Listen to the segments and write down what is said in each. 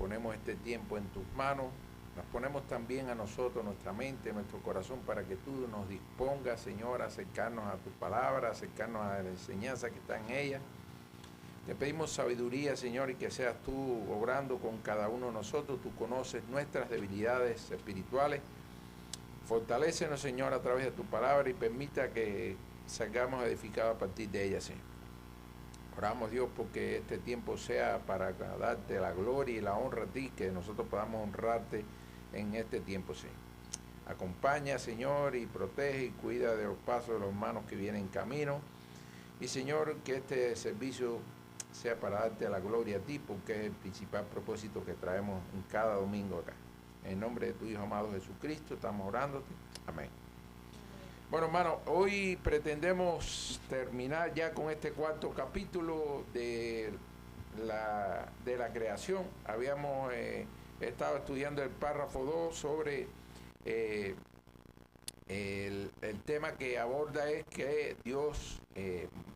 ponemos este tiempo en tus manos. Nos ponemos también a nosotros, nuestra mente, nuestro corazón, para que tú nos dispongas, Señor, a acercarnos a tu palabra, acercarnos a la enseñanza que está en ella. Te pedimos sabiduría, Señor, y que seas tú obrando con cada uno de nosotros. Tú conoces nuestras debilidades espirituales. Fortalécenos, Señor, a través de tu palabra y permita que salgamos edificados a partir de ella, Señor. Oramos, Dios, porque este tiempo sea para darte la gloria y la honra a ti, que nosotros podamos honrarte en este tiempo, Señor. Acompaña, Señor, y protege y cuida de los pasos de los hermanos que vienen en camino. Y, Señor, que este servicio sea para darte la gloria a ti, porque es el principal propósito que traemos en cada domingo acá. En nombre de tu Hijo amado Jesucristo, estamos orándote. Amén. Bueno, hermano, hoy pretendemos terminar ya con este cuarto capítulo de la creación. Habíamos estado estudiando el párrafo 2 sobre el tema que aborda es que Dios,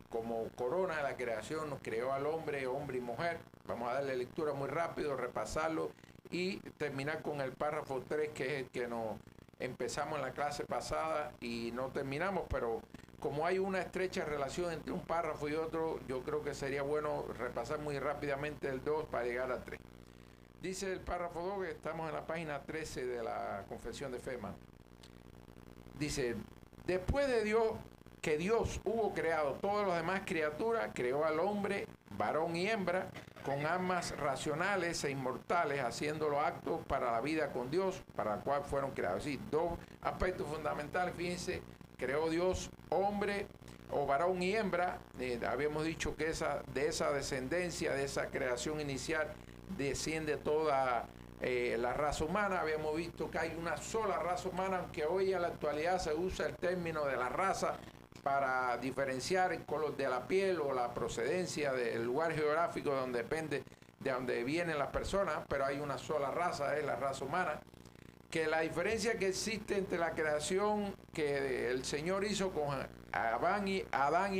como corona de la creación, nos creó al hombre, hombre y mujer. Vamos a darle lectura muy rápido, repasarlo y terminar con el párrafo 3, que es el que nos empezamos en la clase pasada y no terminamos, pero como hay una estrecha relación entre un párrafo y otro, yo creo que sería bueno repasar muy rápidamente el 2 para llegar al 3. Dice el párrafo 2, que estamos en la página 13 de la Confesión de Fe, hermano. Dice, después de que Dios hubo creado todas las demás criaturas, creó al hombre, varón y hembra, con almas racionales e inmortales, haciéndolo aptos para la vida con Dios, para la cual fueron creados. Es decir, dos aspectos fundamentales. Fíjense, creó Dios hombre o varón y hembra. Habíamos dicho que de esa descendencia, de esa creación inicial, desciende toda la raza humana. Habíamos visto que hay una sola raza humana, aunque hoy en la actualidad se usa el término de la raza para diferenciar el color de la piel o la procedencia del lugar geográfico donde depende de donde vienen las personas, pero hay una sola raza, es la raza humana. Que la diferencia que existe entre la creación que el Señor hizo con Adán y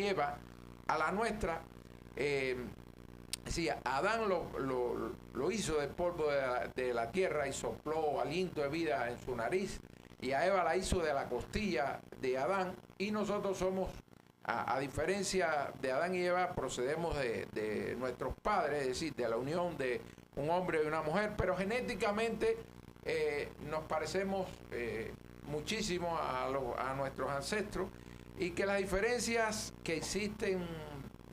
Eva a la nuestra, sí, Adán lo hizo del polvo de la tierra y sopló aliento de vida en su nariz, y a Eva la hizo de la costilla de Adán, y nosotros somos, a diferencia de Adán y Eva, procedemos de nuestros padres, es decir, de la unión de un hombre y una mujer, pero genéticamente nos parecemos muchísimo a nuestros ancestros, y que las diferencias que existen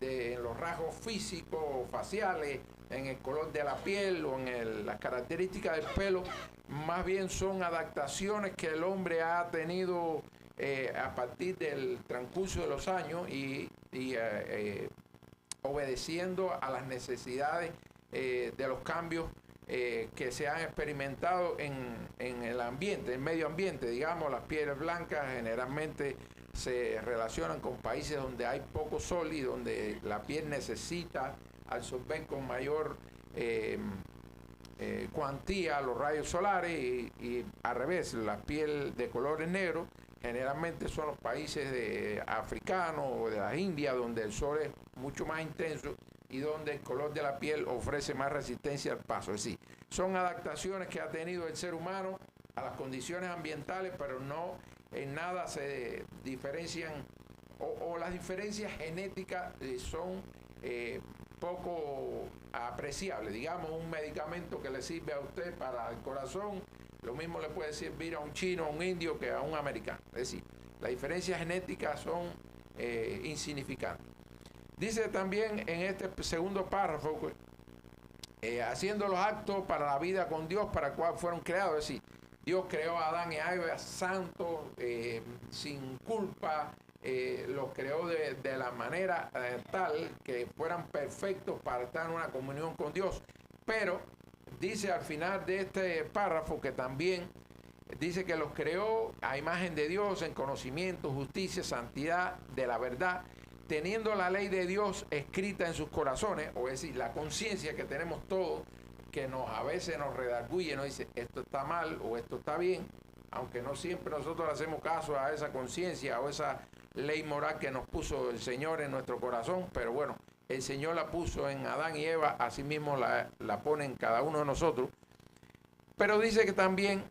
en los rasgos físicos, faciales, en el color de la piel o en las características del pelo, más bien son adaptaciones que el hombre ha tenido a partir del transcurso de los años y obedeciendo a las necesidades de los cambios que se han experimentado en el ambiente, el medio ambiente. Digamos, las pieles blancas generalmente se relacionan con países donde hay poco sol y donde la piel necesita absorber con mayor cuantía los rayos solares, y al revés, la piel de colores negros generalmente son los países africanos o de las Indias, donde el sol es mucho más intenso y donde el color de la piel ofrece más resistencia al paso. Es decir, son adaptaciones que ha tenido el ser humano a las condiciones ambientales, pero no en nada se diferencian, o las diferencias genéticas son poco apreciables. Digamos, un medicamento que le sirve a usted para el corazón, lo mismo le puede servir a un chino, a un indio, que a un americano. Es decir, las diferencias genéticas son insignificantes. Dice también en este segundo párrafo, haciendo los actos para la vida con Dios, para el cual fueron creados. Es decir, Dios creó a Adán y a Eva santos, sin culpa, los creó de la manera tal que fueran perfectos para estar en una comunión con Dios. Pero dice al final de este párrafo que también dice que los creó a imagen de Dios, en conocimiento, justicia, santidad de la verdad, teniendo la ley de Dios escrita en sus corazones, o es decir, la conciencia que tenemos todos, que a veces nos redarguye, nos dice esto está mal o esto está bien, aunque no siempre nosotros le hacemos caso a esa conciencia o esa ley moral que nos puso el Señor en nuestro corazón, pero bueno, el Señor la puso en Adán y Eva, así mismo la pone en cada uno de nosotros. Pero dice que también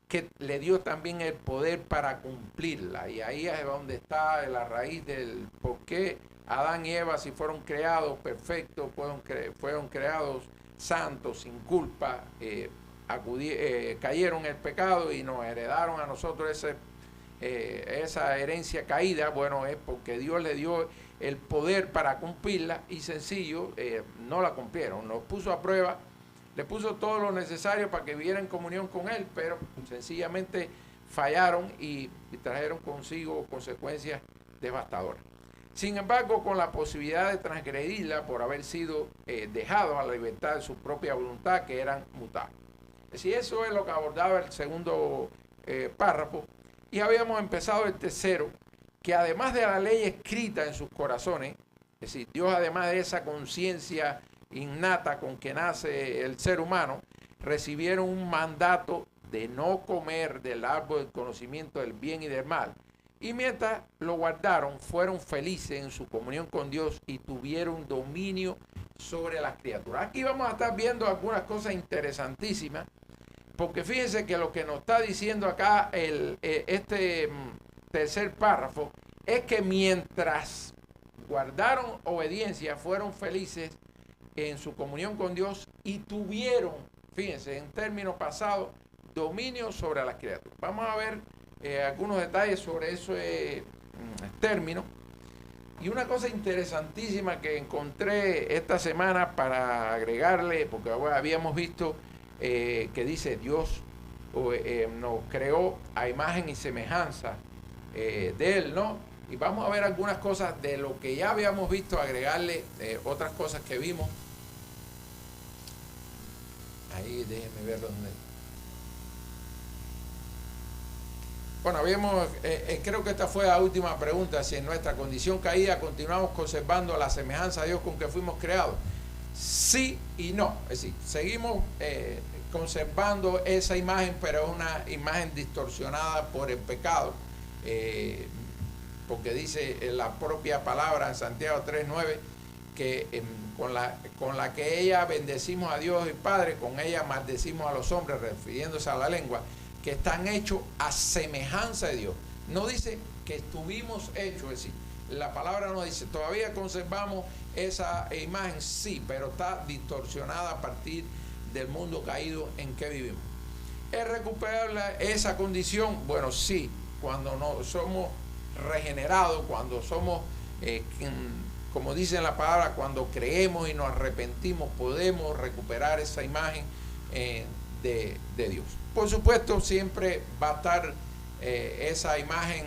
que le dio también el poder para cumplirla. Y ahí es donde está la raíz del por qué Adán y Eva, si fueron creados perfectos, fueron creados santos, sin culpa, cayeron en el pecado y nos heredaron a nosotros esa herencia caída. Bueno, es porque Dios le dio el poder para cumplirla y sencillo, no la cumplieron. Nos puso a prueba, le puso todo lo necesario para que viviera en comunión con Él, pero sencillamente fallaron y trajeron consigo consecuencias devastadoras. Sin embargo, con la posibilidad de transgredirla por haber sido dejados a la libertad de su propia voluntad, que eran mutables. Es decir, eso es lo que abordaba el segundo párrafo. Y habíamos empezado el tercero, que además de la ley escrita en sus corazones, es decir, Dios, además de esa conciencia innata con que nace el ser humano, recibieron un mandato de no comer del árbol del conocimiento del bien y del mal. Y mientras lo guardaron, fueron felices en su comunión con Dios y tuvieron dominio sobre las criaturas. Aquí vamos a estar viendo algunas cosas interesantísimas, porque fíjense que lo que nos está diciendo acá este tercer párrafo es que mientras guardaron obediencia, fueron felices en su comunión con Dios y tuvieron, fíjense, en términos pasados, dominio sobre las criaturas. Vamos a ver algunos detalles sobre ese término. Y una cosa interesantísima que encontré esta semana para agregarle, porque habíamos visto que dice Dios nos creó a imagen y semejanza de Él, ¿no? Y vamos a ver algunas cosas de lo que ya habíamos visto, agregarle otras cosas que vimos. Ahí déjenme ver dónde. Bueno, creo que esta fue la última pregunta, si en nuestra condición caída continuamos conservando la semejanza a Dios con que fuimos creados. Sí y no, es decir, seguimos conservando esa imagen, pero es una imagen distorsionada por el pecado, porque dice la propia palabra en Santiago 3:9 que con la que ella bendecimos a Dios y Padre, con ella maldecimos a los hombres, refiriéndose a la lengua, que están hechos a semejanza de Dios. No dice que estuvimos hechos, es decir, la palabra no dice, todavía conservamos esa imagen, sí, pero está distorsionada a partir del mundo caído en que vivimos. ¿Es recuperable esa condición? Bueno, sí, cuando no somos regenerados, cuando somos, como dice en la palabra, cuando creemos y nos arrepentimos, podemos recuperar esa imagen de Dios. Por supuesto, siempre va a estar esa imagen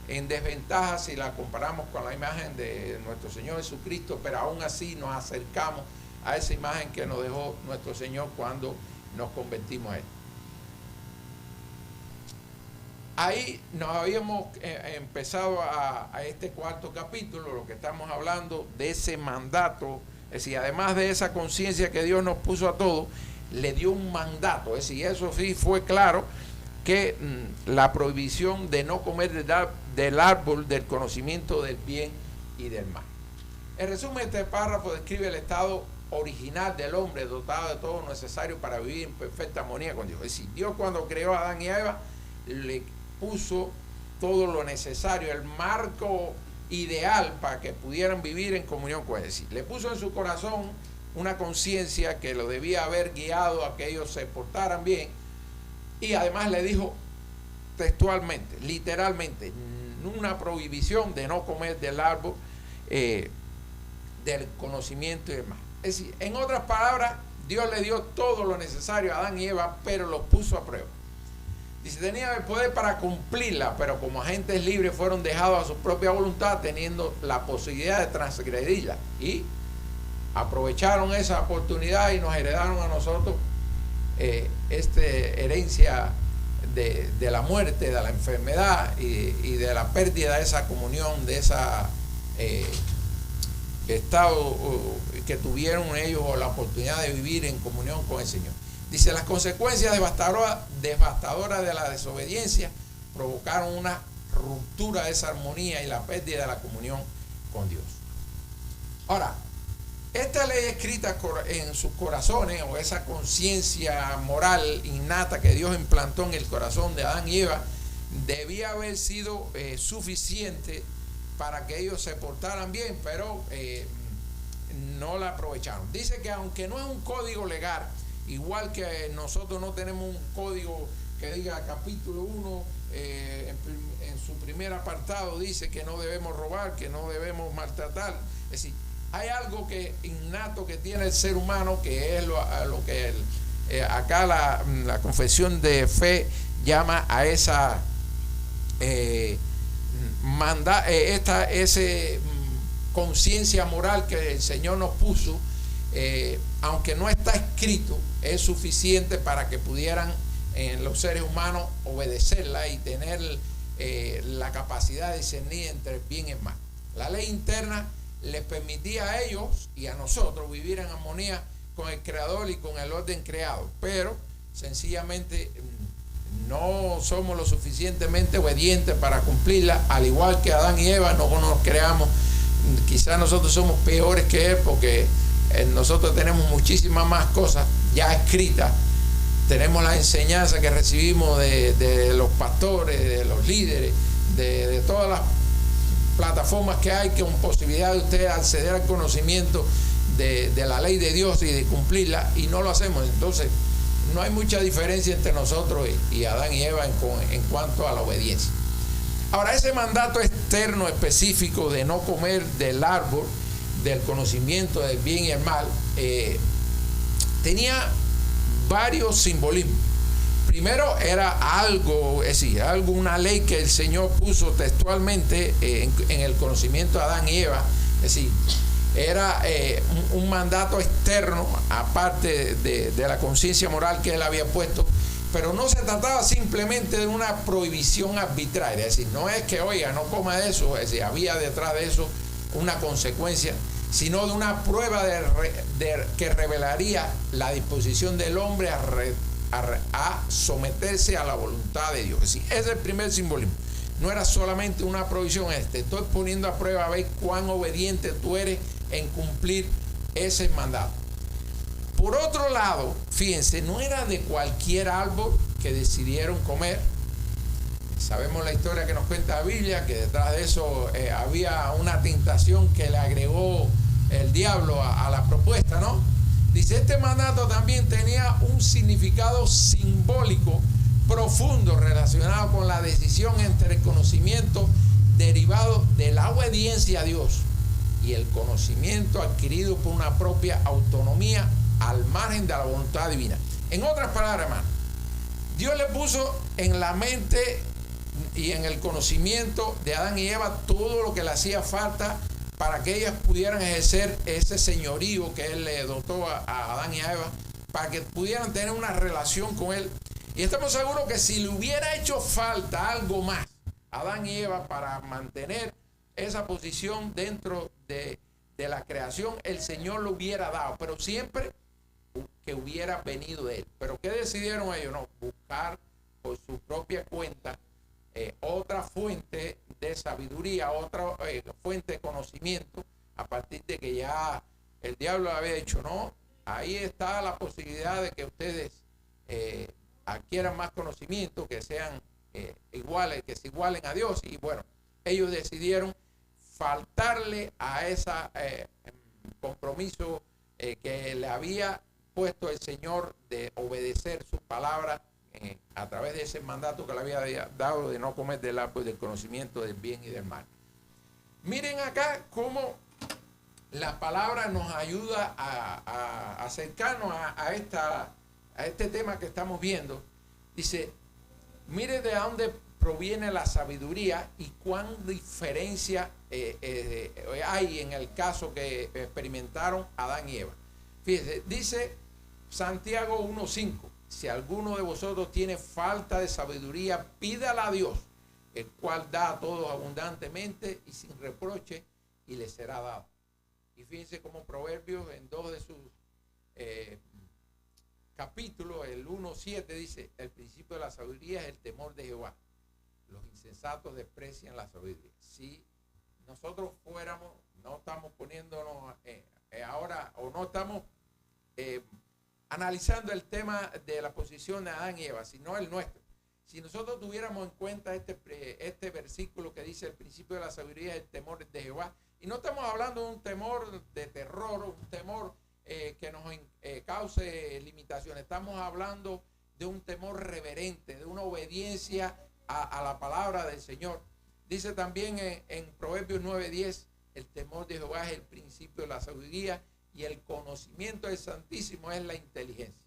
en desventaja si la comparamos con la imagen de nuestro Señor Jesucristo, pero aún así nos acercamos a esa imagen que nos dejó nuestro Señor cuando nos convertimos a Él. Ahí nos habíamos empezado a este cuarto capítulo, lo que estamos hablando de ese mandato, es decir, además de esa conciencia que Dios nos puso a todos, le dio un mandato, es decir, eso sí fue claro, que la prohibición de no comer del árbol del conocimiento del bien y del mal. En resumen, este párrafo describe el estado original del hombre, dotado de todo lo necesario para vivir en perfecta armonía con Dios. Es decir, Dios, cuando creó a Adán y a Eva, le puso todo lo necesario, el marco ideal para que pudieran vivir en comunión con Él. Es decir, le puso en su corazón una conciencia que lo debía haber guiado a que ellos se portaran bien, y además le dijo textualmente, literalmente, una prohibición de no comer del árbol del conocimiento y demás. Es decir, en otras palabras, Dios le dio todo lo necesario a Adán y Eva, pero los puso a prueba. Dice, tenían el poder para cumplirla, pero como agentes libres fueron dejados a su propia voluntad, teniendo la posibilidad de transgredirla. Y aprovecharon esa oportunidad y nos heredaron a nosotros esta herencia de la muerte, de la enfermedad y de la pérdida de esa comunión, de ese estado que tuvieron ellos, o la oportunidad de vivir en comunión con el Señor. Dice, las consecuencias devastadoras de la desobediencia provocaron una ruptura de esa armonía y la pérdida de la comunión con Dios. Ahora, esta ley escrita en sus corazones, o esa conciencia moral innata que Dios implantó en el corazón de Adán y Eva, debía haber sido suficiente para que ellos se portaran bien, pero no la aprovecharon. Dice que aunque no es un código legal, igual que nosotros no tenemos un código que diga capítulo 1, en su primer apartado dice que no debemos robar, que no debemos maltratar. Es decir, hay algo que innato que tiene el ser humano, que es lo que acá la confesión de fe llama a esa conciencia moral que el Señor nos puso, aunque no está escrito, es suficiente para que pudieran los seres humanos obedecerla y tener la capacidad de discernir entre el bien y el mal. La ley interna les permitía a ellos y a nosotros vivir en armonía con el Creador y con el orden creado, pero sencillamente no somos lo suficientemente obedientes para cumplirla, al igual que Adán y Eva. No nos creamos, quizás nosotros somos peores que él, porque nosotros tenemos muchísimas más cosas ya escritas. Tenemos la enseñanza que recibimos de los pastores, de los líderes, de todas las plataformas que hay, con posibilidad de usted acceder al conocimiento de la ley de Dios y de cumplirla, y no lo hacemos. Entonces no hay mucha diferencia entre nosotros y Adán y Eva en cuanto a la obediencia. Ahora, ese mandato externo específico de no comer del árbol del conocimiento del bien y el mal tenía varios simbolismos. Primero, era algo, es decir, una ley que el Señor puso textualmente en el conocimiento de Adán y Eva. Es decir, era un mandato externo, aparte de la conciencia moral que él había puesto, pero no se trataba simplemente de una prohibición arbitraria. Es decir, no es que, oiga, no coma eso, es decir, había detrás de eso una consecuencia, sino de una prueba que revelaría la disposición del hombre a someterse a la voluntad de Dios. Es decir, ese es el primer simbolismo. No era solamente una provisión, te estoy poniendo a prueba a ver cuán obediente tú eres en cumplir ese mandato. Por otro lado, fíjense, no era de cualquier árbol que decidieron comer. Sabemos la historia que nos cuenta la Biblia, que detrás de eso había una tentación que le agregó el diablo a la propuesta, ¿no? Dice, este mandato también tenía un significado simbólico profundo relacionado con la decisión entre el conocimiento derivado de la obediencia a Dios y el conocimiento adquirido por una propia autonomía al margen de la voluntad divina. En otras palabras, hermano, Dios le puso en la mente y en el conocimiento de Adán y Eva todo lo que le hacía falta para que ellas pudieran ejercer ese señorío que él le dotó a Adán y a Eva, para que pudieran tener una relación con él. Y estamos seguros que si le hubiera hecho falta algo más a Adán y Eva para mantener esa posición dentro de la creación, el Señor lo hubiera dado, pero siempre que hubiera venido de él. Pero ¿qué decidieron ellos? No, buscar por su propia cuenta otra fuente de sabiduría, otra fuente de conocimiento, a partir de que ya el diablo había dicho, no, ahí está la posibilidad de que ustedes adquieran más conocimiento, que sean iguales, que se igualen a Dios. Y bueno, ellos decidieron faltarle a ese compromiso que le había puesto el Señor de obedecer su palabra a través de ese mandato que le había dado de no comer del árbol del conocimiento del bien y del mal. Miren acá cómo la palabra nos ayuda a acercarnos a este tema que estamos viendo. Dice, mire de dónde proviene la sabiduría y cuán diferencia hay en el caso que experimentaron Adán y Eva. Fíjense, dice Santiago 1:5, si alguno de vosotros tiene falta de sabiduría, pídala a Dios, el cual da a todos abundantemente y sin reproche, y le será dado. Y fíjense cómo Proverbios en 2 de sus capítulos, el 1:7 dice, el principio de la sabiduría es el temor de Jehová. Los insensatos desprecian la sabiduría. Si nosotros fuéramos, no estamos poniéndonos ahora, o no estamos analizando el tema de la posición de Adán y Eva, sino el nuestro. Si nosotros tuviéramos en cuenta este versículo que dice el principio de la sabiduría es el temor de Jehová, y no estamos hablando de un temor de terror, un temor que nos cause limitaciones, estamos hablando de un temor reverente, de una obediencia a la palabra del Señor. Dice también en Proverbios 9:10, el temor de Jehová es el principio de la sabiduría y el conocimiento del Santísimo es la inteligencia.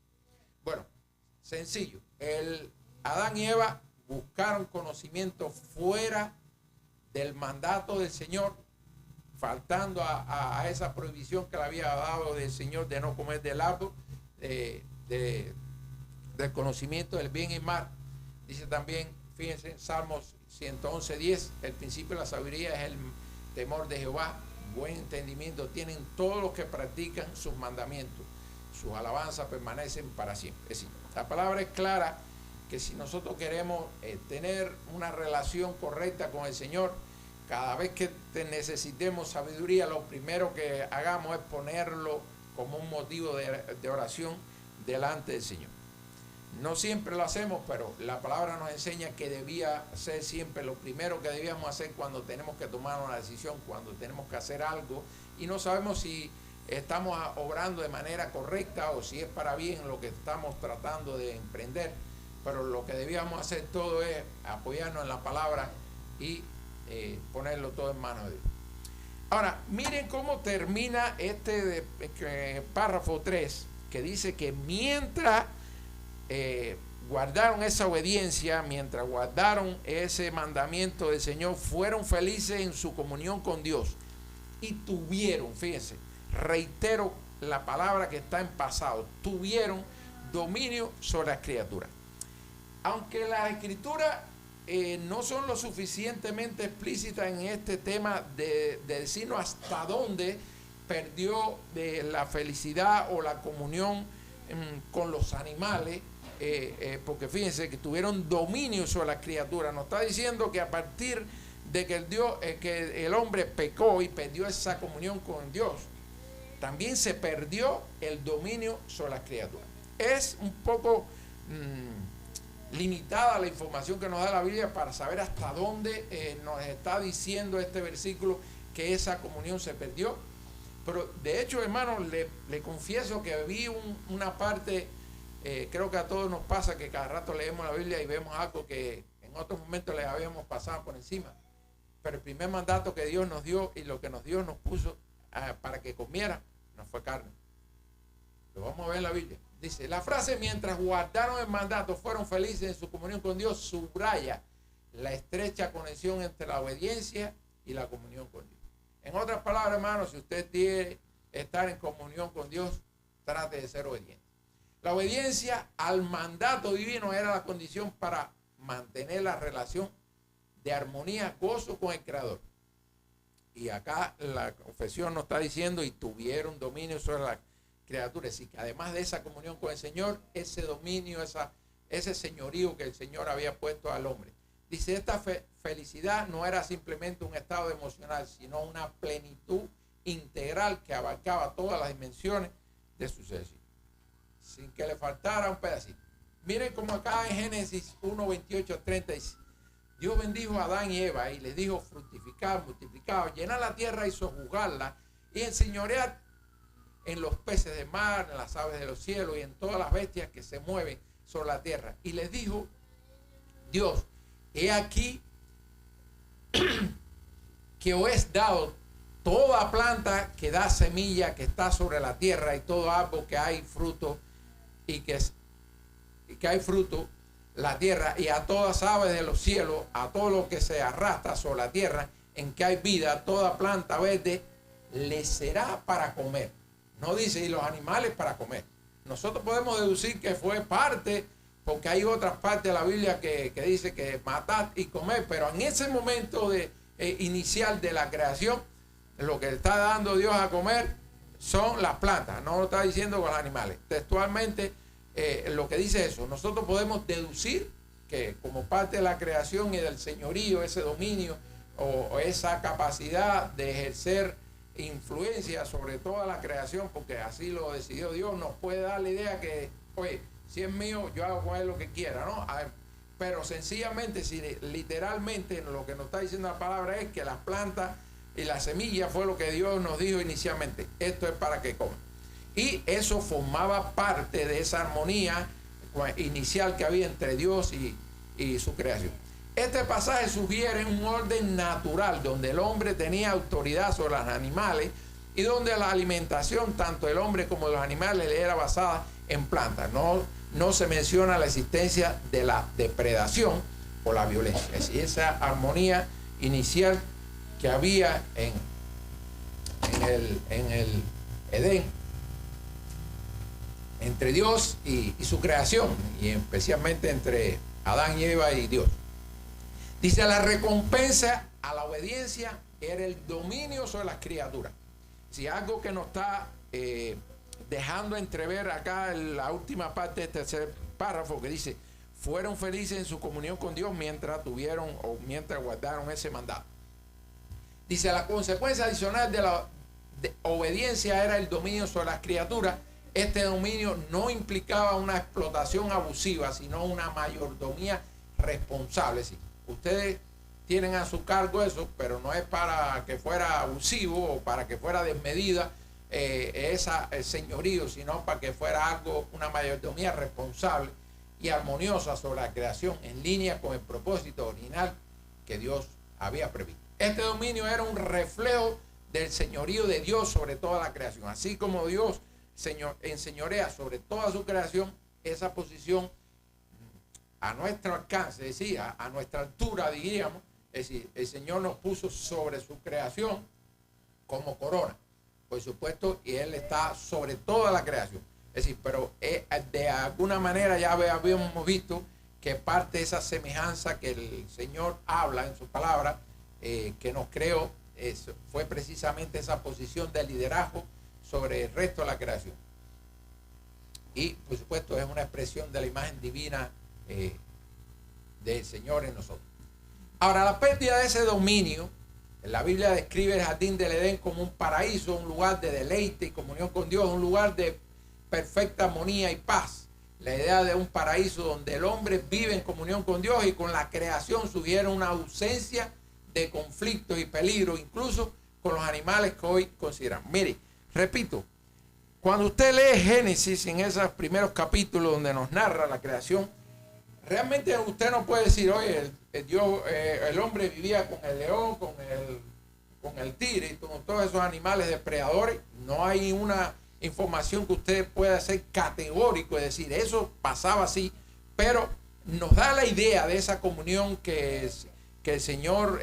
Bueno, sencillo. Adán y Eva buscaron conocimiento fuera del mandato del Señor, faltando a esa prohibición que le había dado del Señor de no comer del árbol del conocimiento del bien y mal. Dice también, fíjense, en Salmos 111:10, el principio de la sabiduría es el temor de Jehová, buen entendimiento tienen todos los que practican sus mandamientos, sus alabanzas permanecen para siempre. Es decir, la palabra es clara que si nosotros queremos tener una relación correcta con el Señor, cada vez que necesitemos sabiduría, lo primero que hagamos es ponerlo como un motivo de oración delante del Señor. No siempre lo hacemos, pero la palabra nos enseña que debía ser siempre lo primero que debíamos hacer cuando tenemos que tomar una decisión, cuando tenemos que hacer algo y no sabemos si estamos obrando de manera correcta o si es para bien lo que estamos tratando de emprender. Pero lo que debíamos hacer todo es apoyarnos en la palabra y ponerlo todo en manos de Dios. Ahora, miren cómo termina párrafo 3, que dice que mientras guardaron esa obediencia, mientras guardaron ese mandamiento del Señor, fueron felices en su comunión con Dios y tuvieron, fíjense, reitero la palabra que está en pasado, tuvieron dominio sobre las criaturas. Aunque las escrituras no son lo suficientemente explícitas en este tema de decirnos hasta dónde perdió la felicidad o la comunión con los animales, porque fíjense que tuvieron dominio sobre las criaturas. Nos está diciendo que a partir de que el hombre pecó y perdió esa comunión con Dios, también se perdió el dominio sobre las criaturas. Es un poco limitada la información que nos da la Biblia para saber hasta dónde nos está diciendo este versículo que esa comunión se perdió. Pero de hecho, hermanos, le confieso que vi una parte, creo que a todos nos pasa que cada rato leemos la Biblia y vemos algo que en otros momentos le habíamos pasado por encima. Pero el primer mandato que Dios nos dio y lo que nos puso para que comiera, no fue carne. Lo vamos a ver en la Biblia. Dice, la frase mientras guardaron el mandato fueron felices en su comunión con Dios, subraya la estrecha conexión entre la obediencia y la comunión con Dios. En otras palabras, hermanos, si usted quiere estar en comunión con Dios, trate de ser obediente. La obediencia al mandato divino era la condición para mantener la relación de armonía, gozo con el Creador. Y acá la confesión nos está diciendo, y tuvieron dominio sobre la criatura. Así que además de esa comunión con el Señor, ese dominio, ese señorío que el Señor había puesto al hombre. Dice, esta felicidad no era simplemente un estado emocional, sino una plenitud integral que abarcaba todas las dimensiones de su ser, sin que le faltara un pedacito. Miren como acá en Génesis 1:28-30 dice, Dios bendijo a Adán y Eva y les dijo, fructificar, multiplicar, llenar la tierra y sojuzgarla y enseñorear en los peces de mar, en las aves de los cielos y en todas las bestias que se mueven sobre la tierra. Y les dijo Dios, he aquí que os he dado toda planta que da semilla que está sobre la tierra y todo árbol que hay fruto y que hay fruto la tierra y a todas aves de los cielos, a todo lo que se arrastra sobre la tierra en que hay vida, toda planta verde le será para comer. No dice y los animales para comer. Nosotros podemos deducir que fue parte, porque hay otras partes de la Biblia que dice que matad y comer, pero en ese momento inicial de la creación, lo que está dando Dios a comer son las plantas, no lo está diciendo con los animales. Textualmente lo que dice eso, nosotros podemos deducir que como parte de la creación y del señorío, ese dominio o esa capacidad de ejercer influencia sobre toda la creación, porque así lo decidió Dios, nos puede dar la idea que, oye, si es mío, yo hago con él lo que quiera, ¿no? Pero sencillamente, si literalmente lo que nos está diciendo la palabra es que las plantas y la semilla fue lo que Dios nos dijo inicialmente, esto es para que coman. Y eso formaba parte de esa armonía inicial que había entre Dios y su creación. Este pasaje sugiere un orden natural donde el hombre tenía autoridad sobre los animales y donde la alimentación tanto del hombre como de los animales era basada en plantas. No se menciona la existencia de la depredación o la violencia. Es decir, esa armonía inicial que había en el Edén entre Dios y su creación, y especialmente entre Adán y Eva y Dios. Dice, la recompensa a la obediencia era el dominio sobre las criaturas. Si algo que nos está dejando entrever acá en la última parte del tercer párrafo, que dice, fueron felices en su comunión con Dios mientras tuvieron o mientras guardaron ese mandato. Dice, la consecuencia adicional de la obediencia era el dominio sobre las criaturas. Este dominio no implicaba una explotación abusiva, sino una mayordomía responsable. Sí, ustedes tienen a su cargo eso, pero no es para que fuera abusivo o para que fuera desmedida el señorío, sino para que fuera algo, una mayordomía responsable y armoniosa sobre la creación en línea con el propósito original que Dios había previsto. Este dominio era un reflejo del señorío de Dios sobre toda la creación. Así como Dios enseñorea sobre toda su creación, esa posición a nuestro alcance, es decir, a nuestra altura, diríamos, es decir, el Señor nos puso sobre su creación como corona, por supuesto, y Él está sobre toda la creación. Es decir, pero de alguna manera ya habíamos visto que parte de esa semejanza que el Señor habla en su palabra, que nos creó, fue precisamente esa posición de liderazgo sobre el resto de la creación. Y por supuesto es una expresión de la imagen divina del Señor en nosotros. Ahora, la pérdida de ese dominio, la Biblia describe el jardín del Edén como un paraíso, un lugar de deleite y comunión con Dios, un lugar de perfecta armonía y paz. La idea de un paraíso donde el hombre vive en comunión con Dios y con la creación sugiere una ausencia de conflictos y peligros, incluso con los animales que hoy consideramos. Mire, repito, cuando usted lee Génesis en esos primeros capítulos donde nos narra la creación, realmente usted no puede decir, oye, el hombre vivía con el león, con el tigre y con todos esos animales depredadores. No hay una información que usted pueda ser categórico y decir, eso pasaba así, pero nos da la idea de esa comunión que el Señor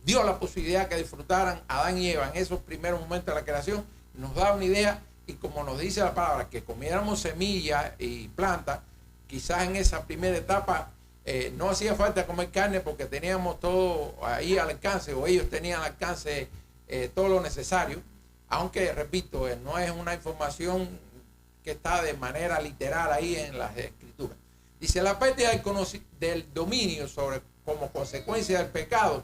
dio la posibilidad que disfrutaran Adán y Eva en esos primeros momentos de la creación. Nos da una idea, y como nos dice la palabra, que comiéramos semillas y plantas, quizás en esa primera etapa no hacía falta comer carne porque teníamos todo ahí al alcance, o ellos tenían al alcance todo lo necesario, aunque, repito, no es una información que está de manera literal ahí en las escrituras. Dice, la pérdida del dominio como consecuencia del pecado,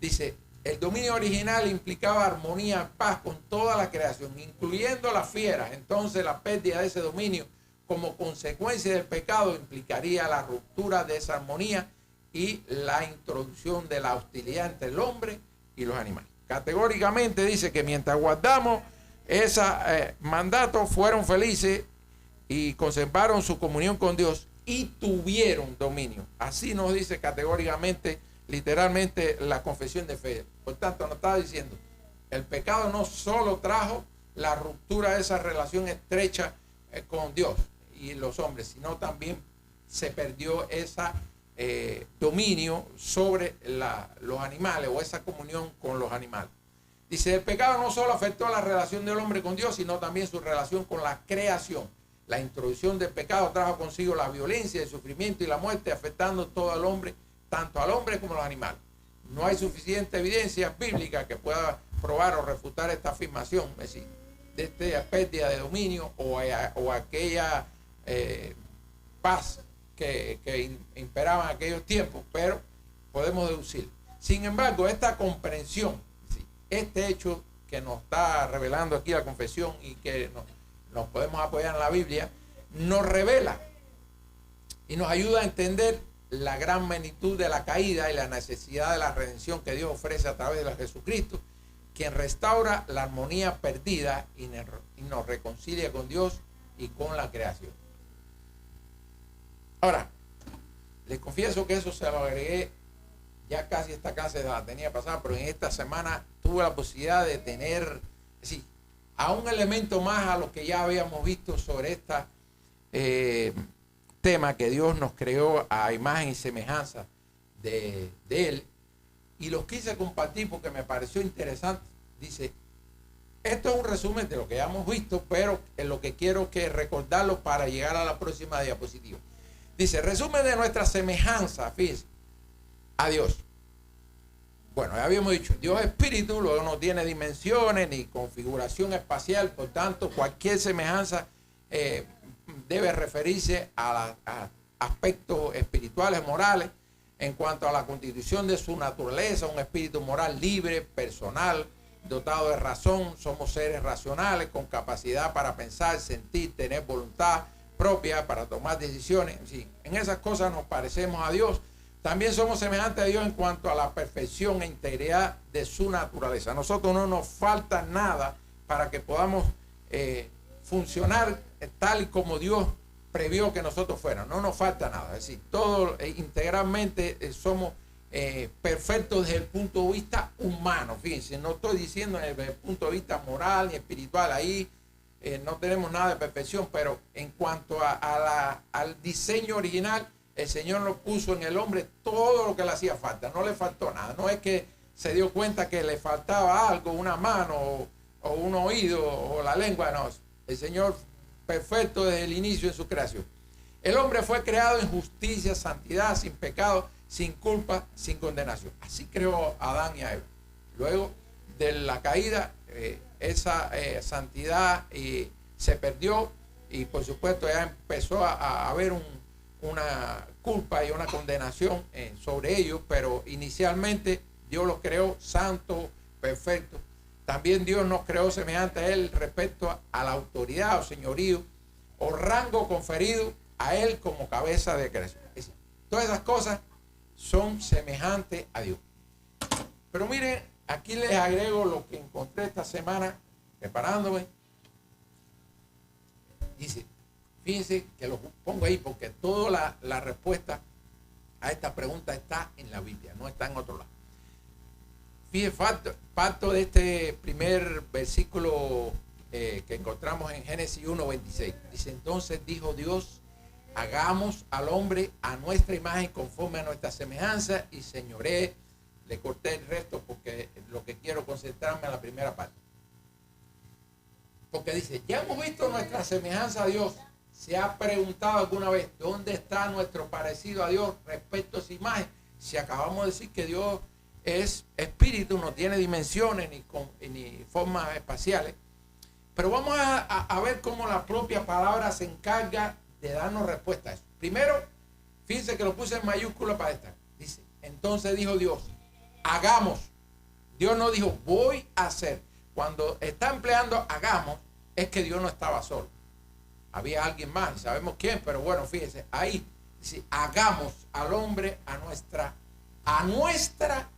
dice, el dominio original implicaba armonía, paz con toda la creación, incluyendo las fieras. Entonces la pérdida de ese dominio como consecuencia del pecado implicaría la ruptura de esa armonía y la introducción de la hostilidad entre el hombre y los animales. Categóricamente dice que mientras guardamos ese mandato, fueron felices y conservaron su comunión con Dios y tuvieron dominio. Así nos dice categóricamente, literalmente, la confesión de fe. Por tanto, nos está diciendo, el pecado no solo trajo la ruptura de esa relación estrecha con Dios y los hombres, sino también se perdió ese dominio sobre los animales, o esa comunión con los animales. Dice, el pecado no solo afectó la relación del hombre con Dios, sino también su relación con la creación. La introducción del pecado trajo consigo la violencia, el sufrimiento y la muerte, afectando todo al hombre, tanto al hombre como a los animales. No hay suficiente evidencia bíblica que pueda probar o refutar esta afirmación, es decir, de esta pérdida de dominio o aquella paz que imperaba en aquellos tiempos, pero podemos deducir. Sin embargo, esta comprensión, ¿sí?, este hecho que nos está revelando aquí la confesión y que nos podemos apoyar en la Biblia, nos revela y nos ayuda a entender la gran magnitud de la caída y la necesidad de la redención que Dios ofrece a través de Jesucristo, quien restaura la armonía perdida y nos reconcilia con Dios y con la creación. Ahora, les confieso que eso se lo agregué, ya casi esta clase la tenía pasada, pero en esta semana tuve la posibilidad de tener, sí, a un elemento más a lo que ya habíamos visto sobre esta tema, que Dios nos creó a imagen y semejanza de Él, y los quise compartir porque me pareció interesante. Dice, esto es un resumen de lo que ya hemos visto, pero en lo que quiero que recordarlo para llegar a la próxima diapositiva. Dice, resumen de nuestra semejanza, fíjense, a Dios. Bueno, ya habíamos dicho, Dios es espíritu, luego no tiene dimensiones ni configuración espacial, por tanto, cualquier semejanza debe referirse a aspectos espirituales, morales, en cuanto a la constitución de su naturaleza, un espíritu moral libre, personal, dotado de razón. Somos seres racionales con capacidad para pensar, sentir, tener voluntad propia para tomar decisiones. Sí, en esas cosas nos parecemos a Dios. También somos semejantes a Dios en cuanto a la perfección e integridad de su naturaleza. A nosotros no nos falta nada para que podamos funcionar tal y como Dios previó que nosotros fuéramos. No nos falta nada. Es decir, todos integralmente somos perfectos desde el punto de vista humano. Fíjense, no estoy diciendo desde el punto de vista moral ni espiritual. Ahí no tenemos nada de perfección, pero en cuanto al diseño original, el Señor nos puso en el hombre todo lo que le hacía falta. No le faltó nada. No es que se dio cuenta que le faltaba algo, una mano o un oído o la lengua. No, el Señor perfecto desde el inicio de su creación. El hombre fue creado en justicia, santidad, sin pecado, sin culpa, sin condenación. Así creó Adán y a Eva. Luego de la caída, esa santidad se perdió y por supuesto ya empezó a haber una culpa y una condenación sobre ellos, pero inicialmente Dios los creó santos, perfectos. También Dios nos creó semejante a Él respecto a la autoridad o señorío o rango conferido a Él como cabeza de creación. Todas esas cosas son semejantes a Dios. Pero miren, aquí les agrego lo que encontré esta semana preparándome. Dice, fíjense que lo pongo ahí porque toda la respuesta a esta pregunta está en la Biblia, no está en otro lado. Fíjense, parto de este primer versículo que encontramos en Génesis 1:26. Dice, entonces dijo Dios, hagamos al hombre a nuestra imagen conforme a nuestra semejanza y señoré. Le corté el resto porque lo que quiero concentrarme en la primera parte. Porque dice, ya hemos visto nuestra semejanza a Dios. ¿Se ha preguntado alguna vez dónde está nuestro parecido a Dios respecto a esa imagen? Si acabamos de decir que Dios es espíritu, no tiene dimensiones ni formas espaciales. Pero vamos a ver cómo la propia palabra se encarga de darnos respuesta a eso. Primero, fíjense que lo puse en mayúscula para esta. Dice, entonces dijo Dios, hagamos. Dios no dijo, voy a hacer. Cuando está empleando hagamos, es que Dios no estaba solo. Había alguien más, sabemos quién, pero bueno, fíjense, ahí dice, hagamos al hombre a nuestra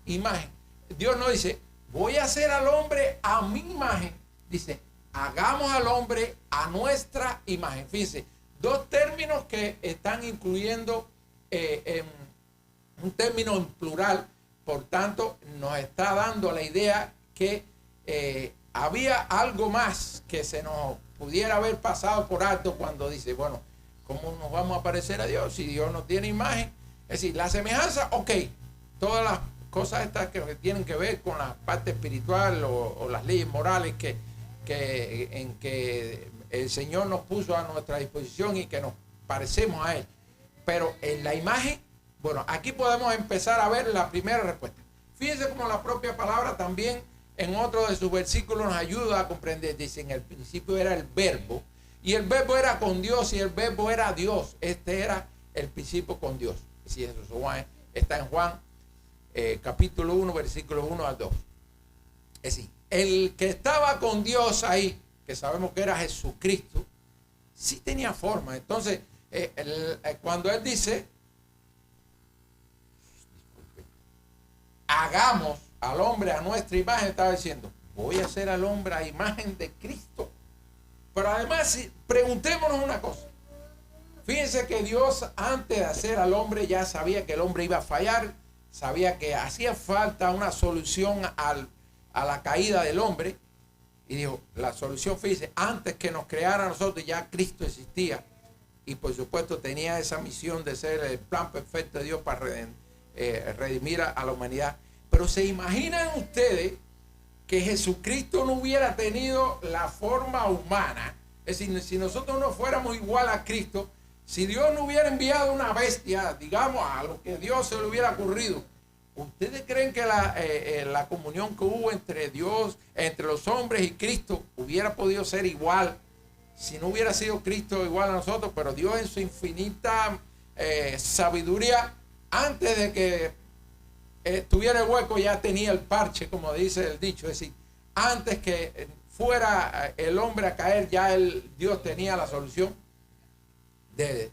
imagen. Dios no dice, voy a hacer al hombre a mi imagen. Dice, hagamos al hombre a nuestra imagen. Fíjense, dos términos que están incluyendo un término en plural. Por tanto, nos está dando la idea que había algo más que se nos pudiera haber pasado por alto cuando dice, bueno, ¿cómo nos vamos a parecer a Dios si Dios no tiene imagen? Es decir, la semejanza, ok, todas las cosas estas que tienen que ver con la parte espiritual o las leyes morales en que el Señor nos puso a nuestra disposición y que nos parecemos a Él. Pero en la imagen, bueno, aquí podemos empezar a ver la primera respuesta. Fíjense cómo la propia palabra también en otro de sus versículos nos ayuda a comprender. Dice, en el principio era el verbo, y el verbo era con Dios, y el verbo era Dios. Este era el principio con Dios. Si eso está en Juan capítulo 1, versículos 1 al 2. Es decir, el que estaba con Dios ahí, que sabemos que era Jesucristo, sí tenía forma. Entonces, cuando él dice, hagamos al hombre a nuestra imagen, estaba diciendo, voy a hacer al hombre a imagen de Cristo. Pero además, preguntémonos una cosa. Fíjense que Dios, antes de hacer al hombre, ya sabía que el hombre iba a fallar, sabía que hacía falta una solución a la caída del hombre. Y dijo, la solución, fíjense, antes que nos creara a nosotros, ya Cristo existía. Y por supuesto tenía esa misión de ser el plan perfecto de Dios para redimir a la humanidad. Pero ¿se imaginan ustedes que Jesucristo no hubiera tenido la forma humana? Es decir, si nosotros no fuéramos igual a Cristo, si Dios no hubiera enviado una bestia, digamos, a lo que Dios se le hubiera ocurrido, ¿ustedes creen que la comunión que hubo entre Dios, entre los hombres y Cristo, hubiera podido ser igual si no hubiera sido Cristo igual a nosotros? Pero Dios en su infinita sabiduría, antes de que tuviera el hueco, ya tenía el parche, como dice el dicho. Es decir, antes que fuera el hombre a caer, ya Dios tenía la solución de...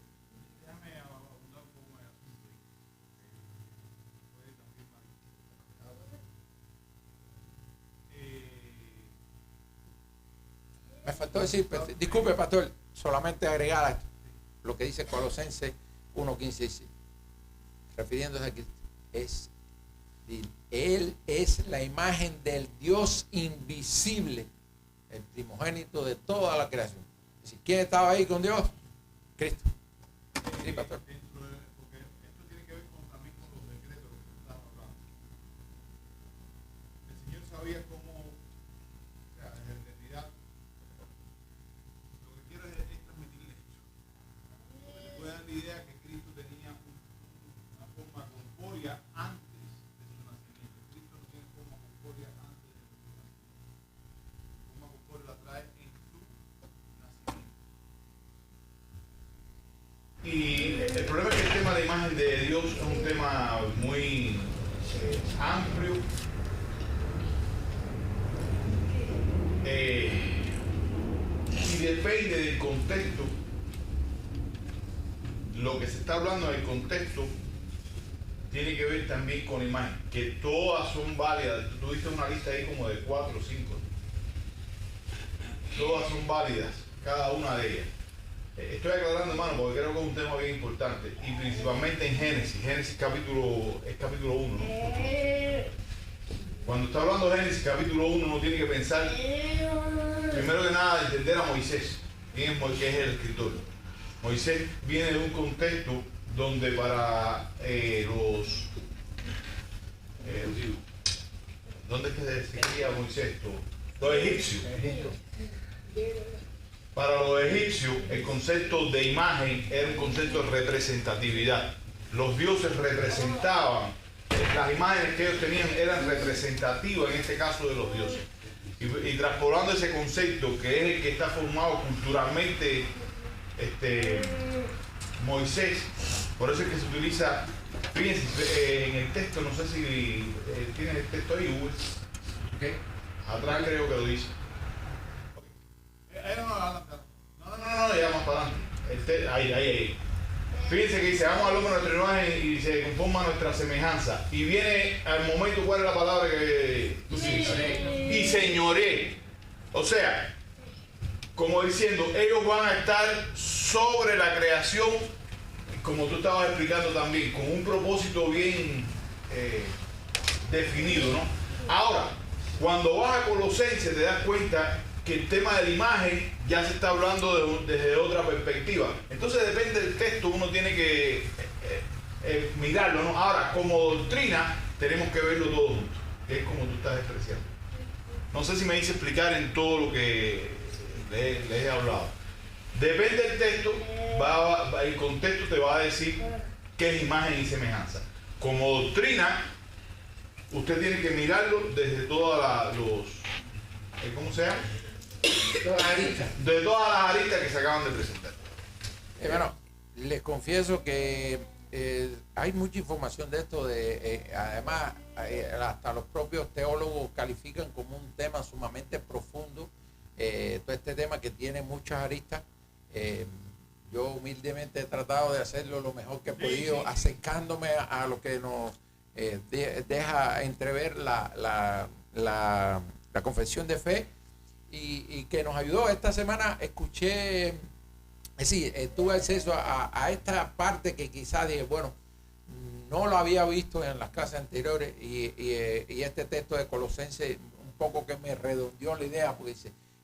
Me faltó decir, disculpe pastor, solamente agregar a esto, lo que dice Colosenses 1:15, refiriéndose a Cristo, Él es la imagen del Dios invisible, el primogénito de toda la creación. Es decir, ¿quién estaba ahí con Dios? Cristo. Sí, pastor. Porque esto tiene que ver también con los decretos de los que estamos hablando. El Señor sabía cómo, o sea, en realidad, lo que quiero es transmitir el hecho. Porque le puede dar la idea que Cristo tenía una forma corpórea antes de su nacimiento. Cristo no tiene forma corpórea antes de su nacimiento. La forma corpórea la trae en su nacimiento. Y el problema es que el tema de imagen de Dios es un tema muy amplio. Y depende del contexto. Lo que se está hablando del contexto tiene que ver también con imagen, que todas son válidas. Tú tuviste una lista ahí como de 4 o 5. Todas son válidas, cada una de ellas. Estoy aclarando, hermano, porque creo que es un tema bien importante, y principalmente en Génesis capítulo 1, ¿no? Cuando está hablando de Génesis capítulo 1, uno tiene que pensar, primero que nada, entender a Moisés, quién es el escritor. Moisés viene de un contexto donde para ¿dónde es que se cría Moisés? Los egipcios. Para los egipcios, el concepto de imagen era un concepto de representatividad. Los dioses representaban, las imágenes que ellos tenían eran representativas, en este caso, de los dioses. Y traspolando ese concepto, que es el que está formado culturalmente Moisés, por eso es que se utiliza, fíjense, en el texto, no sé si tienes el texto ahí, Hugo. ¿Qué? Atrás creo que lo dice. No, ya más para adelante. Ahí. Fíjense que dice, vamos al hombre a nuestra imagen y se conforma a nuestra semejanza. Y viene al momento, ¿cuál es la palabra que tú utilizas? Y señoré. O sea, como diciendo, ellos van a estar sobre la creación, como tú estabas explicando también, con un propósito bien definido, ¿no? Ahora, cuando vas a Colosenses te das cuenta que el tema de la imagen ya se está hablando desde otra perspectiva. Entonces depende del texto, uno tiene que mirarlo, ¿no? Ahora, como doctrina, tenemos que verlo todo junto, que es como tú estás expresando. No sé si me hice explicar en todo lo que les he hablado. Depende del texto, el contexto te va a decir qué es imagen y semejanza. Como doctrina, usted tiene que mirarlo desde todas ¿cómo se llama? De todas las aristas que se acaban de presentar. Bueno, les confieso que hay mucha información de esto, además hasta los propios teólogos califican como un tema sumamente profundo, todo este tema que tiene muchas aristas. Yo humildemente he tratado de hacerlo lo mejor que he podido, acercándome a lo que nos deja entrever la confesión de fe y que nos ayudó. Esta semana escuché, tuve acceso a esta parte que quizás dije, bueno, no lo había visto en las clases anteriores y este texto de Colosenses un poco que me redondeó la idea, porque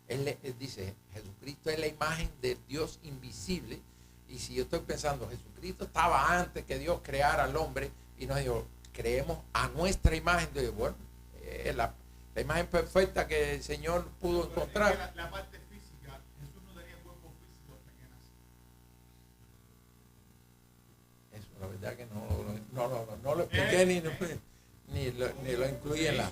él dice, Jesucristo es la imagen del Dios invisible. Y si yo estoy pensando, Jesucristo estaba antes que Dios creara al hombre, y nos dijo, creemos a nuestra imagen. Entonces, bueno, la imagen perfecta que el Señor pudo encontrar. La parte física, Jesús no tenía cuerpo físico hasta que nació. Eso, la verdad que no lo expliqué ni lo incluí en la...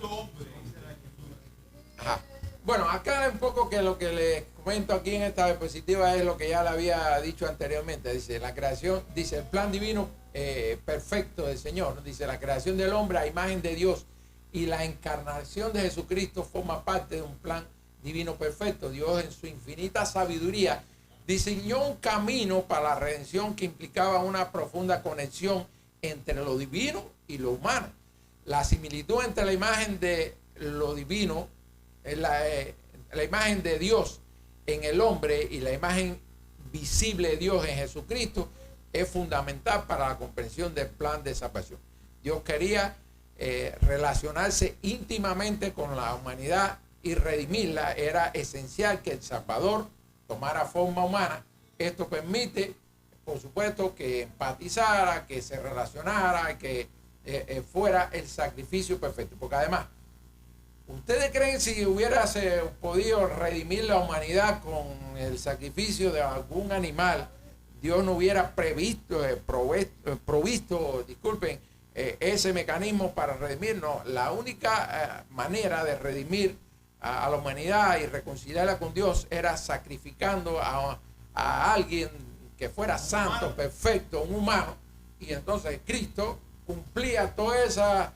Ajá. Bueno, acá un poco que lo que les comento aquí en esta diapositiva es lo que ya le había dicho anteriormente. Dice, la creación, dice, el plan divino perfecto del Señor, ¿no? Dice, la creación del hombre a imagen de Dios y la encarnación de Jesucristo forma parte de un plan divino perfecto. Dios en su infinita sabiduría diseñó un camino para la redención que implicaba una profunda conexión entre lo divino y lo humano. La similitud entre la imagen de lo divino, la imagen de Dios en el hombre y la imagen visible de Dios en Jesucristo es fundamental para la comprensión del plan de salvación. Dios quería relacionarse íntimamente con la humanidad y redimirla. Era esencial que el Salvador tomara forma humana. Esto permite, por supuesto, que empatizara, que se relacionara, que fuera el sacrificio perfecto. Porque además, ¿ustedes creen si hubiera podido redimir la humanidad con el sacrificio de algún animal, Dios no hubiera provisto, ese mecanismo para redimirnos? La única manera de redimir a la humanidad y reconciliarla con Dios era sacrificando a alguien que fuera santo, perfecto, un humano. Y entonces Cristo cumplía todas esas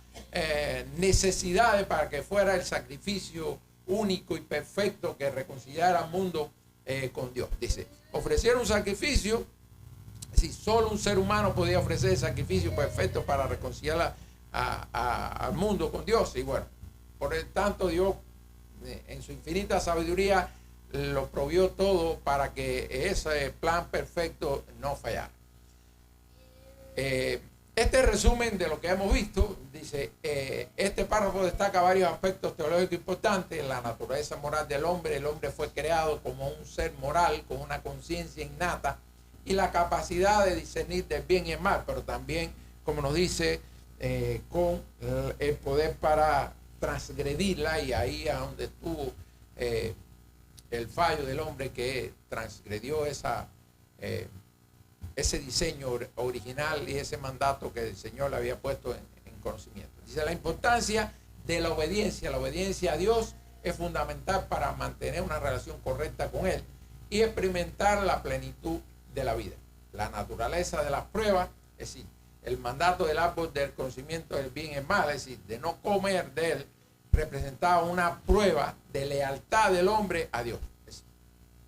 necesidades para que fuera el sacrificio único y perfecto que reconciliara al mundo con Dios. Dice, ofrecieron un sacrificio, si solo un ser humano podía ofrecer el sacrificio perfecto para reconciliar al mundo con Dios. Y bueno, por el tanto Dios en su infinita sabiduría lo provió todo para que ese plan perfecto no fallara. Este resumen de lo que hemos visto, dice, este párrafo destaca varios aspectos teológicos importantes. La naturaleza moral del hombre. El hombre fue creado como un ser moral, con una conciencia innata y la capacidad de discernir del bien y el mal, pero también, como nos dice, con el poder para transgredirla, y ahí es donde estuvo el fallo del hombre, que transgredió ese diseño original y ese mandato que el Señor le había puesto en conocimiento. Dice, la importancia de la obediencia. La obediencia a Dios es fundamental para mantener una relación correcta con Él y experimentar la plenitud de la vida. La naturaleza de las pruebas, es decir, el mandato del árbol del conocimiento del bien y el mal, es decir, de no comer de él, representaba una prueba de lealtad del hombre a Dios. Es decir,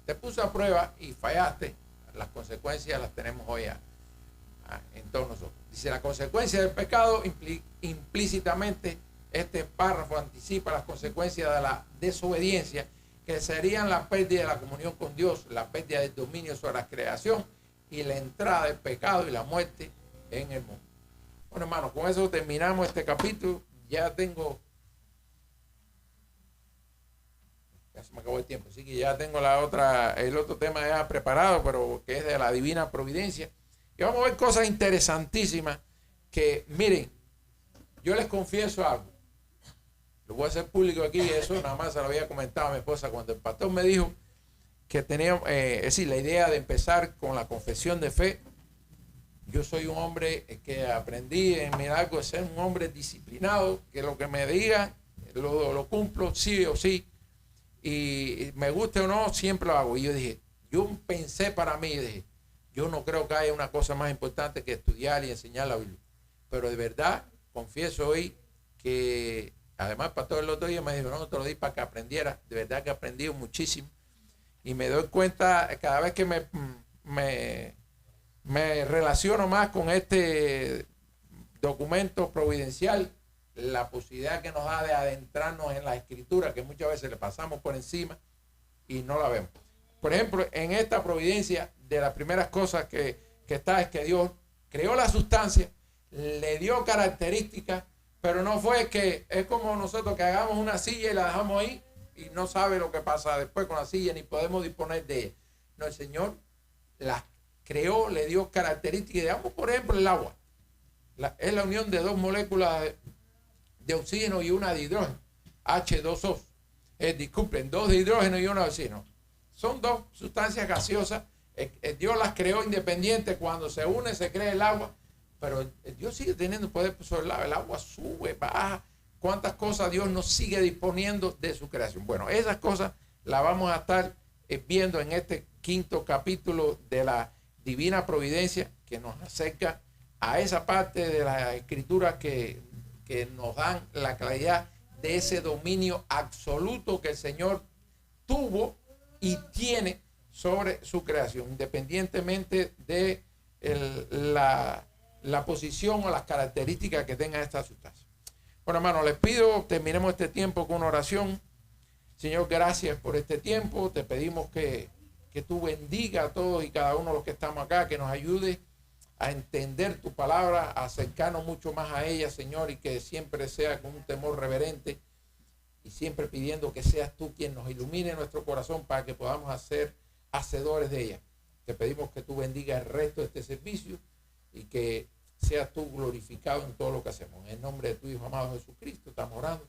te puso a prueba y fallaste. Las consecuencias las tenemos hoy en todos nosotros. Dice, la consecuencia del pecado, implícitamente este párrafo anticipa las consecuencias de la desobediencia, que serían la pérdida de la comunión con Dios, la pérdida del dominio sobre la creación y la entrada del pecado y la muerte en el mundo. Bueno, hermanos, con eso terminamos este capítulo. Ya se me acabó el tiempo, así que ya tengo el otro tema ya preparado, pero que es de la divina providencia. Y vamos a ver cosas interesantísimas que, miren, yo les confieso algo. Lo voy a hacer público aquí, eso nada más se lo había comentado a mi esposa cuando el pastor me dijo que tenía, es decir, la idea de empezar con la confesión de fe. Yo soy un hombre que aprendí en mi algo de ser un hombre disciplinado, que lo que me diga lo cumplo sí o sí. Y me guste o no, siempre lo hago. Y yo dije, yo pensé para mí, dije, Yo no creo que haya una cosa más importante que estudiar y enseñar la Biblia. Pero de verdad, confieso hoy que, además el pastor el otro día me dijo, no te lo di para que aprendiera. De verdad que he aprendido muchísimo. Y me doy cuenta cada vez que me relaciono más con este documento providencial, la posibilidad que nos da de adentrarnos en la escritura, que muchas veces le pasamos por encima y no la vemos. Por ejemplo, en esta providencia, de las primeras cosas que está es que Dios creó la sustancia, le dio características, pero no fue que es como nosotros que hagamos una silla y la dejamos ahí y no sabe lo que pasa después con la silla ni podemos disponer de ella. No, el Señor la creó, le dio características. Digamos, por ejemplo, el agua. Es la unión de dos moléculas de oxígeno y una de hidrógeno, H2O. Disculpen, dos de hidrógeno y una de oxígeno. Son dos sustancias gaseosas. Dios las creó independientes. Cuando se une se crea el agua, pero Dios sigue teniendo poder sobre el agua, sube, baja. Cuántas cosas Dios nos sigue disponiendo de su creación. Bueno, esas cosas las vamos a estar viendo en este quinto capítulo de la Divina Providencia, que nos acerca a esa parte de la escritura que nos dan la claridad de ese dominio absoluto que el Señor tuvo y tiene sobre su creación, independientemente de la posición o las características que tenga esta sustancia. Bueno, hermanos, les pido, terminemos este tiempo con una oración. Señor, gracias por este tiempo. Te pedimos que tú bendiga a todos y cada uno de los que estamos acá, que nos ayude a entender tu palabra, a acercarnos mucho más a ella, Señor, y que siempre sea con un temor reverente y siempre pidiendo que seas tú quien nos ilumine nuestro corazón para que podamos ser hacedores de ella. Te pedimos que tú bendigas el resto de este servicio y que seas tú glorificado en todo lo que hacemos. En el nombre de tu Hijo amado Jesucristo estamos orando.